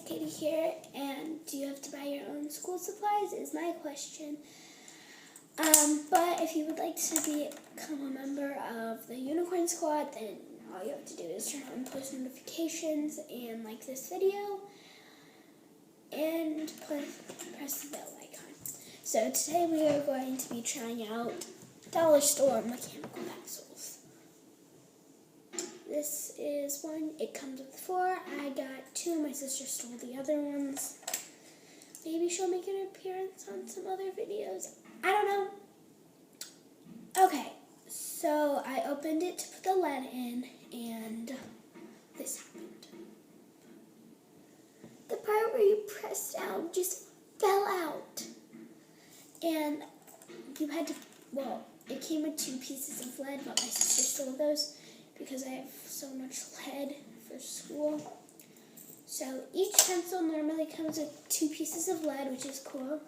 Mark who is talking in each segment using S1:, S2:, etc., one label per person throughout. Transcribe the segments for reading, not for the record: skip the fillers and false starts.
S1: Katie here, and do you have to buy your own school supplies is my question. But if you would like to become a member of the Unicorn Squad, then all you have to do is turn on post notifications and like this video, and press the bell icon. So today we are going to be trying out Dollar Store mechanical pencils. This is one. It comes with 4. I got 2. My sister stole the other ones. Maybe she'll make an appearance on some other videos. I don't know. Okay, so I opened it to put the lead in, and this happened. The part where you press down just fell out. And you had to, well, it came with 2 pieces of lead, but my sister stole those because I have so much lead for school. So each pencil normally comes with 2 pieces of lead, which is cool.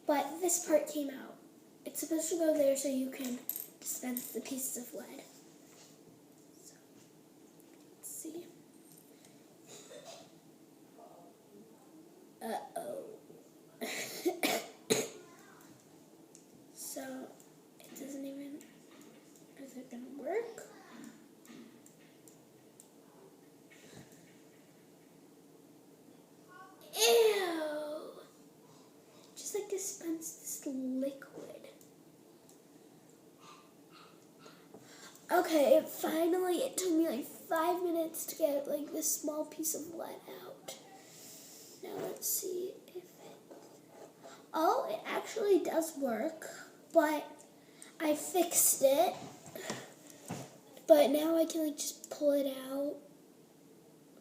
S1: But this part came out. It's supposed to go there so you can dispense the pieces of lead. So, let's see. Uh-oh. So, it doesn't even, is it gonna work? Ew! Just like dispense this liquid. Okay, finally, it took me like 5 minutes to get like this small piece of lead out. Now let's see if it, oh, it actually does work, but I fixed it. But now I can like just pull it out,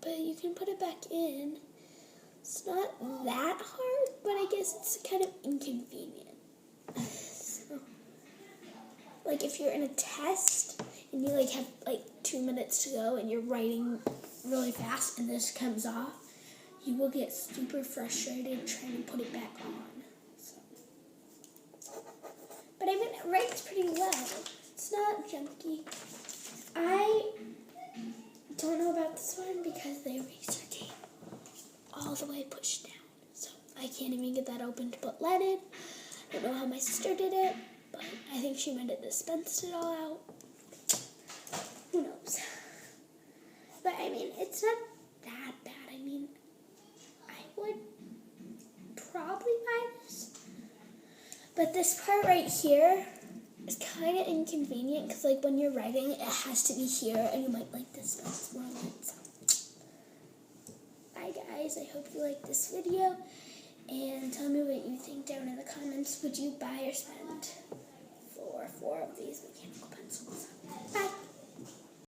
S1: but you can put it back in. It's not that hard, but I guess it's kind of inconvenient. So, like if you're in a test and you like have like 2 minutes to go and you're writing really fast and this comes off, you will get super frustrated trying to put it back on. So. But I mean, it writes pretty well. It's not junky. I don't know about this one because the eraser came all the way pushed down. So I can't even get that open to put lead in. I don't know how my sister did it, but I think she might have dispensed it all out. Who knows? But I mean, it's not that bad. I mean, I would probably buy this. But this part right here is kind of inconvenient because like when you're writing, it has to be here and you might like dispense more lead. So. Bye guys, I hope you like this video and tell me what you think down in the comments. Would you buy or spend?